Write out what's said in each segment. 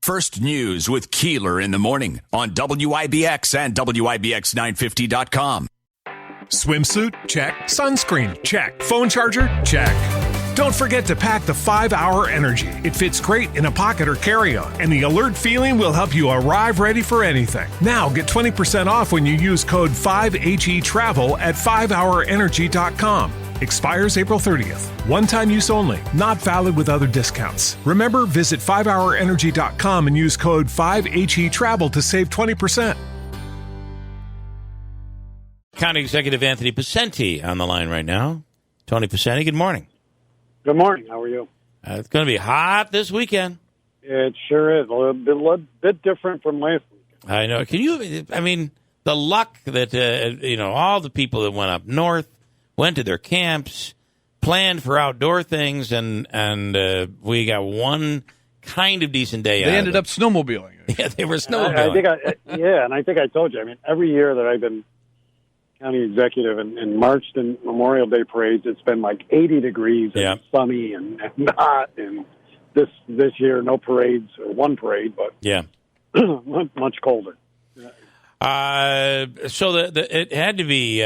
First News with Keeler in the morning on WIBX and WIBX950.com. Swimsuit? Check. Sunscreen? Check. Phone charger? Check. Don't forget to pack the 5-Hour Energy. It fits great in a pocket or carry-on, and the alert feeling will help you arrive ready for anything. Now get 20% off when you use code 5HETRAVEL at 5hourenergy.com. Expires April 30th. One-time use only. Not valid with other discounts. Remember, visit 5hourenergy.com and use code 5HETRAVEL to save 20%. County Executive Anthony Picente on the line right now. Tony Picente, good morning. Good morning. How are you? It's going to be hot this weekend. It sure is. A little bit different from last weekend. I know. The luck that, all the people that went up north, went to their camps, planned for outdoor things, and we got one kind of decent day out of it. They ended up snowmobiling. Yeah, they were snowmobiling. I think I told you. I mean, every year that I've been county executive and marched in Memorial Day parades, it's been like 80 degrees and sunny and hot. And this year, no parades, or one parade, but much colder. So it had to be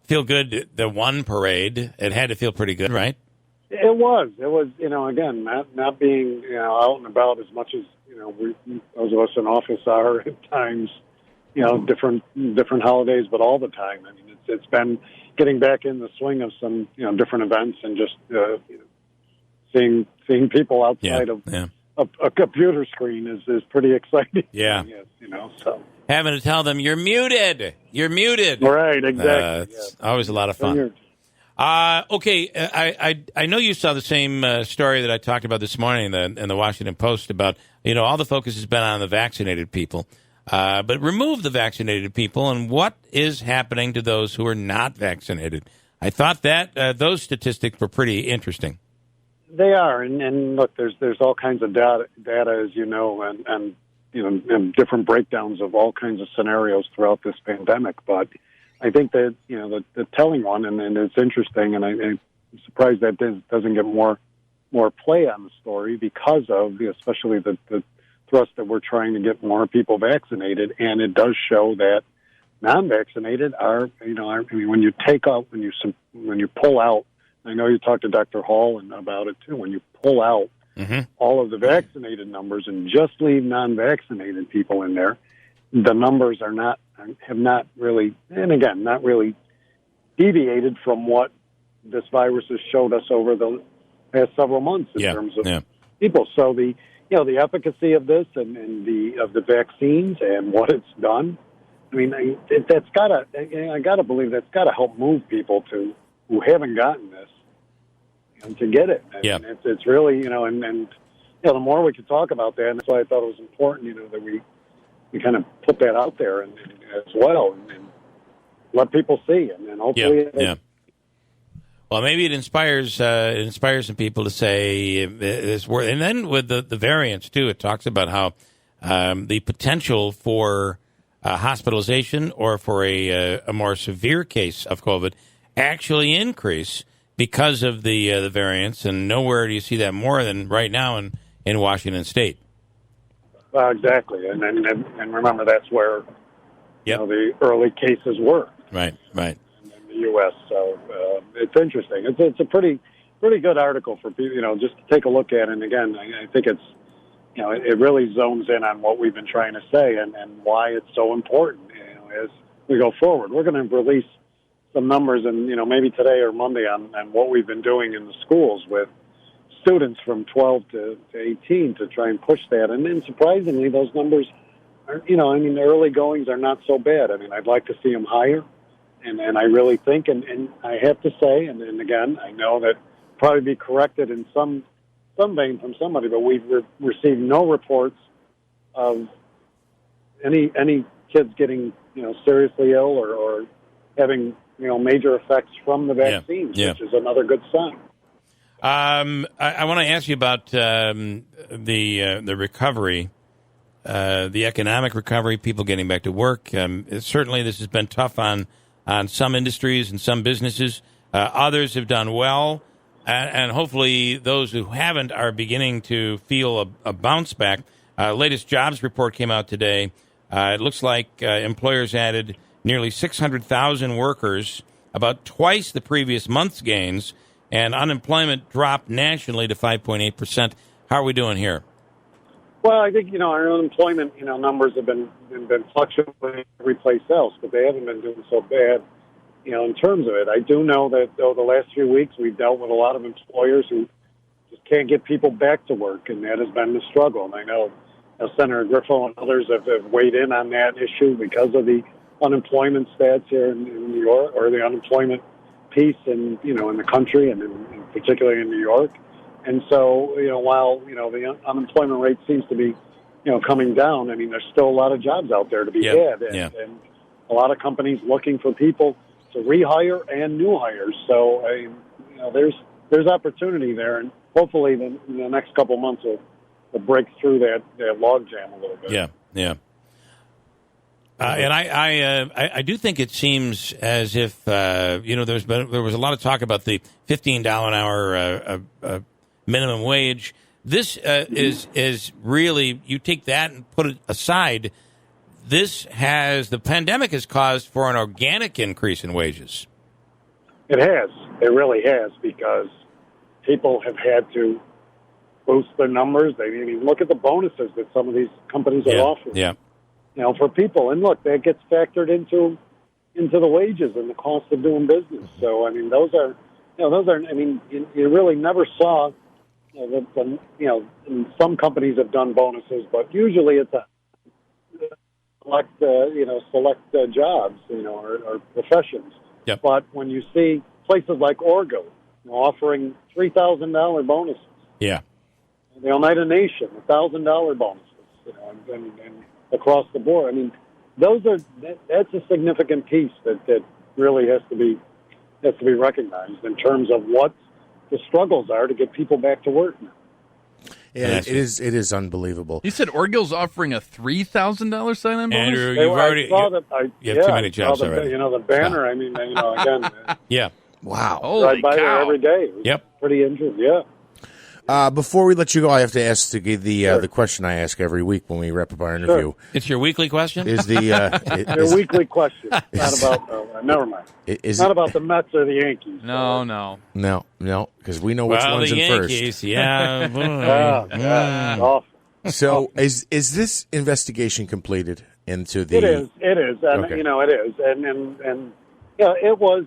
feel good. The one parade, it had to feel pretty good, right? It was. Again, not being out and about as much as those of us in office are at times. Different holidays, but all the time. I mean, it's been getting back in the swing of some different events and just seeing people outside of a computer screen is pretty exciting. Yeah, so having to tell them you're muted. Right, exactly. It's always a lot of fun. Okay, I know you saw the same story that I talked about this morning in the Washington Post about all the focus has been on the vaccinated people. But remove the vaccinated people, and what is happening to those who are not vaccinated? I thought that those statistics were pretty interesting. They are, and look, there's all kinds of data as you know, and different breakdowns of all kinds of scenarios throughout this pandemic. But I think that the telling one, and it's interesting, and I'm surprised that doesn't get more play on the story because of especially the thrust that we're trying to get more people vaccinated, and it does show that non-vaccinated are, when you take out, when you pull out, I know you talked to Dr. Hall about it too, when you pull out all of the vaccinated numbers and just leave non-vaccinated people in there, the numbers have not really deviated from what this virus has showed us over the past several months in terms of people. So the efficacy of this and of the vaccines and what it's done. I mean, that's gotta. I gotta believe that's gotta help move people who haven't gotten this to get it. And it's really and the more we can talk about that, and that's why I thought it was important that we kind of put that out there and as well and let people see and hopefully. Well, maybe it inspires some people to say this word. And then with the variants, too, it talks about how the potential for hospitalization or for a more severe case of COVID actually increase because of the variants. And nowhere do you see that more than right now in Washington State. Exactly. And remember, that's where the early cases were. Right. U.S. So it's interesting. It's a pretty good article for people, just to take a look at. And again, I think it's, it really zones in on what we've been trying to say and why it's so important. As we go forward, we're going to release some numbers, and maybe today or Monday on what we've been doing in the schools with students from 12 to 18 to try and push that. And then surprisingly, those numbers are, the early goings are not so bad. I mean, I'd like to see them higher. And I really think, and I have to say, and again, I know that probably be corrected in some vein from somebody, but we've received no reports of any kids getting seriously ill or having major effects from the vaccines, which is another good sign. I want to ask you about the recovery, the economic recovery, people getting back to work. Certainly, this has been tough on some industries and some businesses. Others have done well, and hopefully those who haven't are beginning to feel a bounce back. Latest jobs report came out today. It looks like employers added nearly 600,000 workers, about twice the previous month's gains, and unemployment dropped nationally to 5.8%. How are we doing here? Well, I think, our unemployment, numbers have been fluctuating every place else, but they haven't been doing so bad, in terms of it. I do know that, though, the last few weeks we've dealt with a lot of employers who just can't get people back to work, and that has been the struggle. And I know Senator Griffo and others have weighed in on that issue because of the unemployment stats here in New York, or the unemployment piece in the country, and particularly in New York. And so, while, the unemployment rate seems to be, coming down, I mean, there's still a lot of jobs out there to be had. And a lot of companies looking for people to rehire and new hires. So, there's opportunity there. And hopefully the next couple of months will break through that logjam a little bit. Yeah. And I do think it seems as if, there was a lot of talk about the $15 an hour minimum wage. This is really, you take that and put it aside, the pandemic has caused for an organic increase in wages. It has. It really has, because people have had to boost their numbers. They mean, look at the bonuses that some of these companies are offering. Yeah. For people. And look, that gets factored into the wages and the cost of doing business. So, I mean, you really never saw, some companies have done bonuses, but usually it's a select jobs, or professions. Yep. But when you see places like Orgo offering $3,000 bonuses, the Oneida Nation, $1,000 bonuses, and across the board. I mean, that's a significant piece that really has to be recognized in terms of what the struggles are to get people back to work now. Yeah, it is unbelievable. You said Orgill's offering a $3,000 sign-on bonus? Andrew, you have too many jobs already. The banner, again. Yeah. Wow. Holy by cow. there every day. Pretty interesting, yeah. Before we let you go, I have to ask the question I ask every week when we wrap up our interview. Sure. It's your weekly question? Is the your weekly question? Not about never mind. Not about the Mets or the Yankees. No, because we know which one's the in Yankees, first. Yeah. Awful. So is this investigation completed into the? It is, and Okay. it is, and it was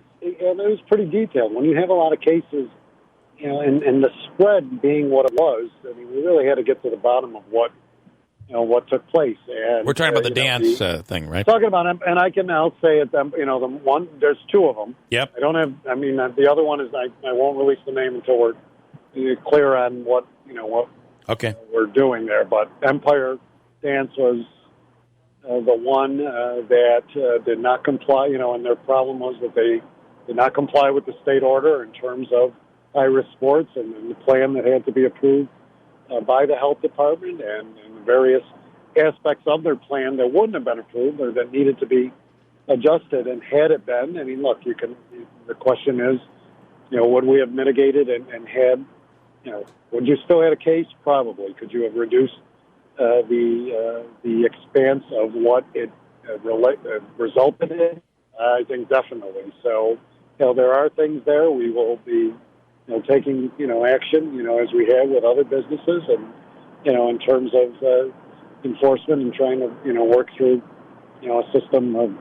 pretty detailed. When you have a lot of cases, and the spread being what it was, I mean, we really had to get to the bottom of what took place. And We're talking about the dance thing, right? Talking about, and I'll say it. The one, there's two of them. Yep. I don't have. I mean, the other one is I won't release the name until we're clear on what we're doing there. But Empire Dance was the one that did not comply. And their problem was that they did not comply with the state order in terms of high-risk sports and the plan that had to be approved by the health department, and various aspects of their plan that wouldn't have been approved or that needed to be adjusted. And had it been, I mean, look, the question is, would we have mitigated and had, would you still have a case? Probably. Could you have reduced the expanse of what it resulted in? I think definitely. So, there are things there. We will be taking, action, as we have with other businesses, and, in terms of enforcement and trying to, work through, a system of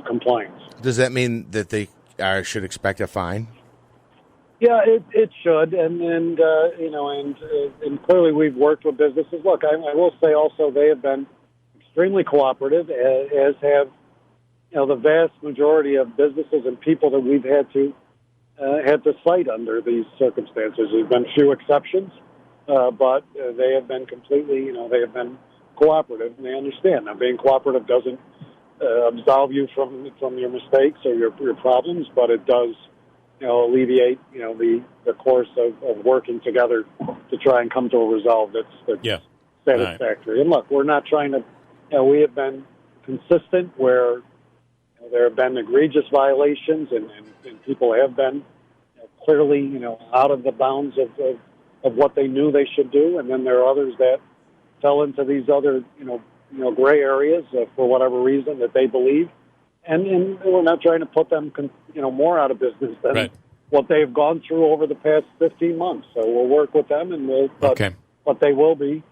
compliance. Does that mean that they should expect a fine? Yeah, it should, and clearly we've worked with businesses. Look, I will say also they have been extremely cooperative, as have, the vast majority of businesses and people that we've had to cite under these circumstances. There's been few exceptions, but they have been completely, they have been cooperative, and they understand. Now, being cooperative doesn't absolve you from your mistakes or your problems, but it does, alleviate, the course of working together to try and come to a resolve that's satisfactory. Right. And look, we're not trying to, we have been consistent where there have been egregious violations, and people have been clearly, out of the bounds of what they knew they should do. And then there are others that, fell into these other, gray areas for whatever reason that they believe. And we're not trying to put them, more out of business than what they've gone through over the past 15 months. So we'll work with them, and but they will be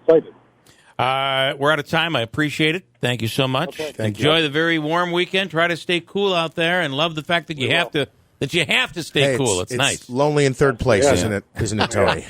cited. We're out of time. I appreciate it. Thank you so much. Okay. Enjoy the very warm weekend. Try to stay cool out there, and love the fact that you have to stay cool. It's nice. Lonely in third place, isn't it? Isn't it, Tony?